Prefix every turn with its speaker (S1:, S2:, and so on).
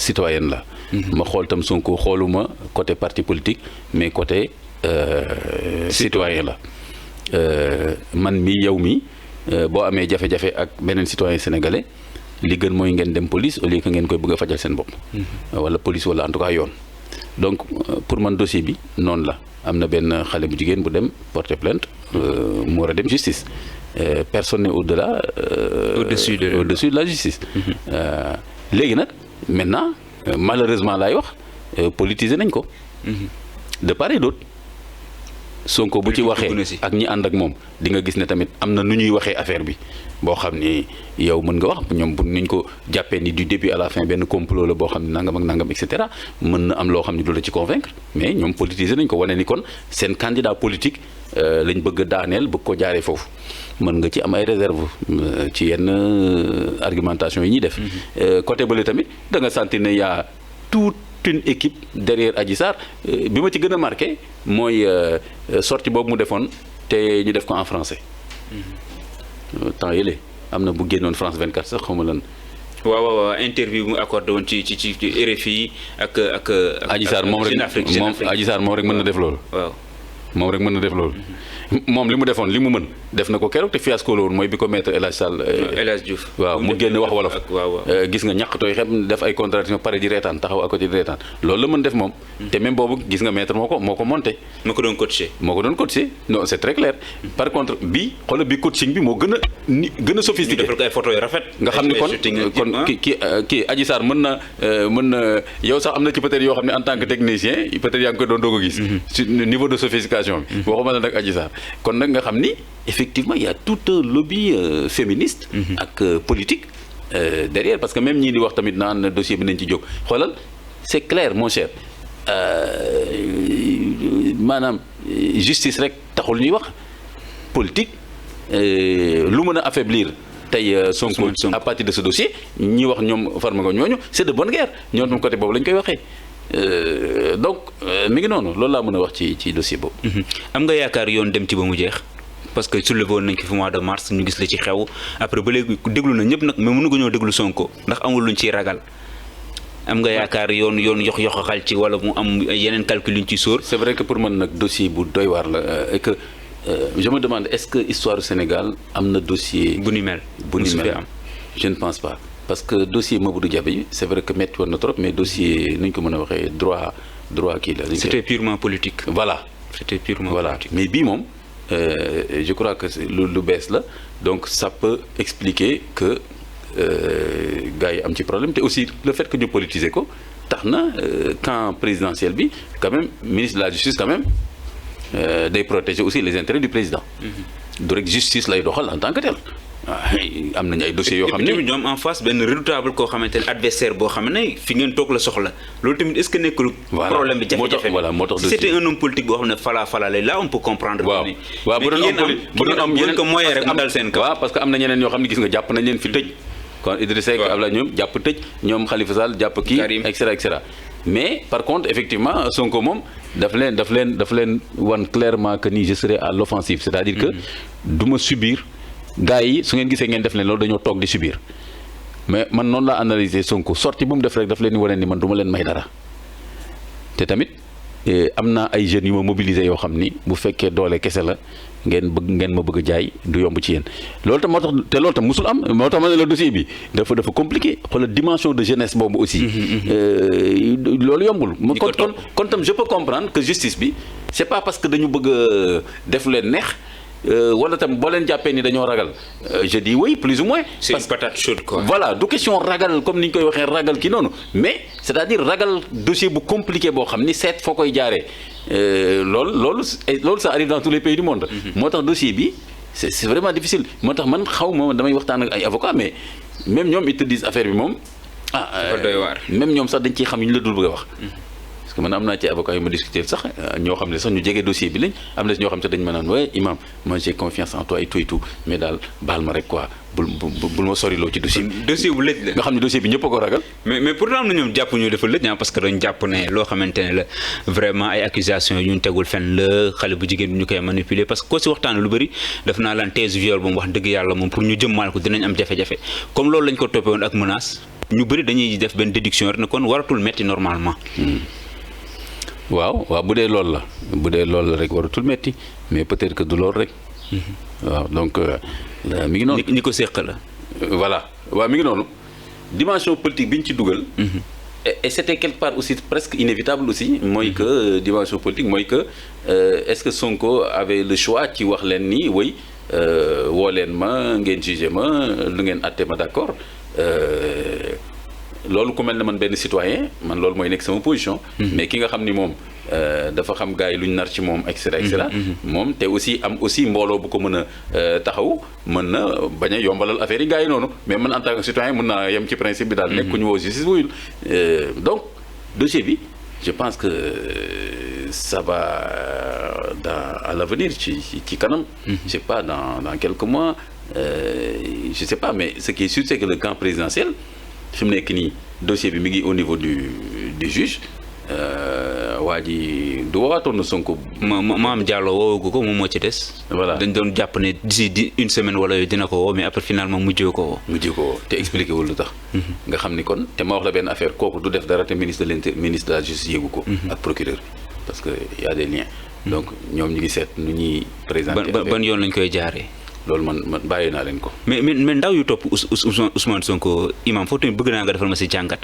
S1: citoyenne la. ma xool tam Sonko xooluma côté parti politique mais côté citoyen la man mi yow mi boo amee jafe-jafe ak beneen citoyen sénégalais li gën mooy ngeen dem police au lieu que ngeen koy bëgg a fajal seen bopp. wala police wala en tout cas yoon. donc pour man dossier bi noonu la am na benn xale bu jigéen bu dem porter plainte mu war a dem justice personne n'est au-delà. au-dessus de la justice. léegi nag maintenant malheureusement laay wax politiser nañ ko. de part et d'autre. Sonko bu ci waxee ak ñi ànd ak moom di nga gis ne tamit am na nu ñuy waxee affaire bi boo xam ni yow mën nga wax ñoom bu niñ ko jàppee ni du début à la fin benn complot la boo xam ne nangam ak nangam et cetera mën na am loo xam ne du la ci convaincre mais ñoom politiser nañ ko wane ni kon seen candidat politique lañ bëgg a daaneel bëgg ko jaaree foofu mën nga ci am ay réserve ci yenn argumentation yi ñuy def. côté bële tamit da nga sentir ne y a toute une équipe derrière Adji Sarr bi ma ci gën a marqué mooy sortie boobu mu defoon te ñu def ko en français. temps yële am na bu génnoon France 24 sax xaw ma lan.
S2: waaw interview mu accordé woon ci RFI ak.
S1: Adji Sarr moom rek mën na def loolu.
S2: waaw
S1: moom rek mën na def loolu. moom li mu defoon li mu mën def na ko keroog te fiasco la woon mooy bi ko maître El Hadj Sall.
S2: El Hadj Diouf
S1: waaw mu génne wax wolof. gis nga ñàkk tooy xem def ay contradiction pare di reetaan taxaw à côté di reetaan loolu la mën def moom. te même boobu gis nga maître moo ko monté.
S2: moo ko doon coaché.
S1: non c'est très clair. par contre bii xoolal bi coaching bi moo gën a sophistiqué.
S2: ñu defal ko ay photos yu rafet.
S1: nga xam ni kon kii Adji Sarr mën na yow sax am na ci peut-être yoo xam ne en tant que technicien peut-être yaa ngi koy doon doog a gis. ci niveau de sophistication bi. waxuma la nag Adji Sarr kon nag nga xam ni effectivement il y a tout un lobby féministe ak politique derrière parce que même ñii di wax tamit naan dossier bi nañ ci jóg xoolal c'est clair mon cher maanaam justice rek taxul ñuy wax politique lu mën a affaiblir tey Sonko à partir de ce dossier ñi wax ñoom Farmago ñooñu c'est de bonne guerre ñoom tam côté boobu lañ koy waxee donc mi ngi noonu loolu laa mën a wax ci dossier boobu.
S2: am nga yaakaar yoon dem ci ba mu jeex parce que soulevé woon nañ ko fi mois de mars ñu gis la ci xew après ba léegi déglu na ñëpp nag mais mënu ko ñoo déglu Sonko ndax amul luñ ciy ragal am nga yaakaar yoon yoxal ci wala mu am yeneen calcul yuñ ci sóor.
S1: c'est vrai que pour man nag dossier bu doy waar la et que je me demande est-ce que histoire du Sénégal am na dossier.
S2: bu ni mel
S1: am je ne pense pas. parce que dossier Mamadou Diaby bi c'est vrai que métti woon na trop mais dossier nu ñu ko mën a waxee droit kii la.
S2: c'était purement politique.
S1: voilà politique. Mais bii moom je crois que lu bees la donc ça peut expliquer que gars yi am ci problème te aussi le fait que ñu politiser ko tax na camp présidentiel bi quand même ministre de la justice quand même day protéger aussi les intérêts du président. du rek justice lay doxal en tant que tel. am nañu ay dossiers yoo xam ne
S2: ñoom en face benn redoutable koo xamante ne adversaire boo xam ne fi ngeen toog la soxla loolu tamit est-ce que nekkul problème bi jafe-jafe
S1: moo tax
S2: si c'était un homme politique boo xam ne fala lay là on peut comprendre.
S1: waaw bu doon am yeneen
S2: ko moyen rek mu dal seen kaw.
S1: waaw parce que am na ñeneen ñoo xam ne gis nga jàpp nañ leen fi tëj kon Idrissa Seck Abdoulaye ñoom jàpp tëj ñoom Khalifa Sall jàpp kii et cetera mais par contre effectivement Sonko moom daf leen wan clairement que ni je serai à l'offensive c'est-à-dire que du ma subir gars yi su ngeen gisee ngeen def leen loolu dañoo toog di subir mais man noonu laa analyser Sonko sorti bu mu def rek daf leen di wane ni man du ma leen may dara te tamit am na ay jeunes yu ma mobiliser yoo xam ni bu fekkee doole kese la ngeen ma bëgg a jaay du yomb ci yéen loolu tam moo tax te loolu tam musul am moo tax ma ne la dossier bi dafa compliqué xoolal dimension de jeunesse boobu aussi loolu yombul kon tam je peux comprendre que justice bi c'est pas parce que dañu bëgg a def leen neex wala tam boo leen jàppee ni dañoo ragal je dis oui plus ou moins.
S2: c'est une patate chaude quoi.
S1: voilà du question ragal comme ni ñu koy waxee ragal ki noonu mais c'est-à-dire ragal dossier bu compliqué boo xam ni seet foo koy jaaree loolu ça arrive dans tous les pays du monde. moo tax dossier bi c'est vraiment difficile moo tax man xaw ma damay waxtaan ak ay avocats mais même ñoom ils te disent affaire bi moom
S2: doy waar.
S1: même ñoom sax dañ ciy xam ñu la dul bëgg a wax. parce que man am naa ci avocat yu ma discuter sax ñoo xam ne sax ñu jege dossier bi lañ am na si ñoo xam ne dañ ma naan ouais imam moi j'ai confiance en toi et tout mais daal baal ma rek quoi bul ma soriloo ci dossier bi.
S2: dossier bu lëj la
S1: nga xam ne dossier bi ñëpp a ko ragal.
S2: mais pourtant am na ñoom jàpp ñu dafa lëj parce que dañ jàpp ne loo xamante ne la vraiment ay accusations yu ñu tegul fenn la xale bu jigéen bi ñu koy manipuler parce que ko si waxtaan lu bëri daf naa lan thèse viol moom wax dëgg yàlla moom pour ñu jëmmaal ko dinañ am jafe-jafe comme loolu lañ ko toppee woon ak menace ñu bëri dañuy def benn déduction rek ne kon waratul metti normalement.
S1: waaw bu dee loolu la rek waratul metti mais peut-être que du loolu rek. waaw donc mi ngi noonu.
S2: ñi ko séq la.
S1: voilà waaw mi ngi noonu dimension politique bi ñu ci dugal. et c'était quelque part aussi presque inévitable aussi mooy que dimension politique mooy que est-ce que Sonko avait le choix ci wax leen ni oui woo leen ma ngeen jugé ma lu ngeen àtte ma d'accord loolu ku mel ne man benn citoyen man loolu mooy nekk sama position. mais ki nga xam ni moom dafa xam gars yi lu ñu nar ci moom et cetera moom te aussi am aussi mbooloo bu ko mën a taxaw mën na bañ a yombalal affaire yi gars yi noonu mais man en tant que citoyen mën naa yem ci principe bi daal nekk ku ñu woo justice wuyul donc dossier bi je pense que ça va à l'avenir ci kanam. Je sais pas dans quelques mois je sais pas mais ce qui est sûr c'est que le camp présidentiel fi mu nekk nii dossier bi mi ngi au niveau du juge. waa ji du woowaatoon na Sonko.
S2: Mame Diallo woowagu ko moom moo ci des.
S1: voilà
S2: dañ doon jàpp ne d'ici une semaine wala yooyu dina ko woo mais après finalement mujjee ko woo.
S1: te expliqué wul lu tax. nga xam ni kon te ma wax la benn affaire kooku du def dara te ministre de la justice yéegu ko. ak procureur parce que y a des liens. donc ñoom ñu ngi seet nu ñuy présenter.
S2: ban yoon lañ koy jaaree.
S1: loolu man bàyyi naa leen ko.
S2: mais ndaw yu topp Ousmane Sonko imam foofu tamit bëgg naa nga defal ma si jàngat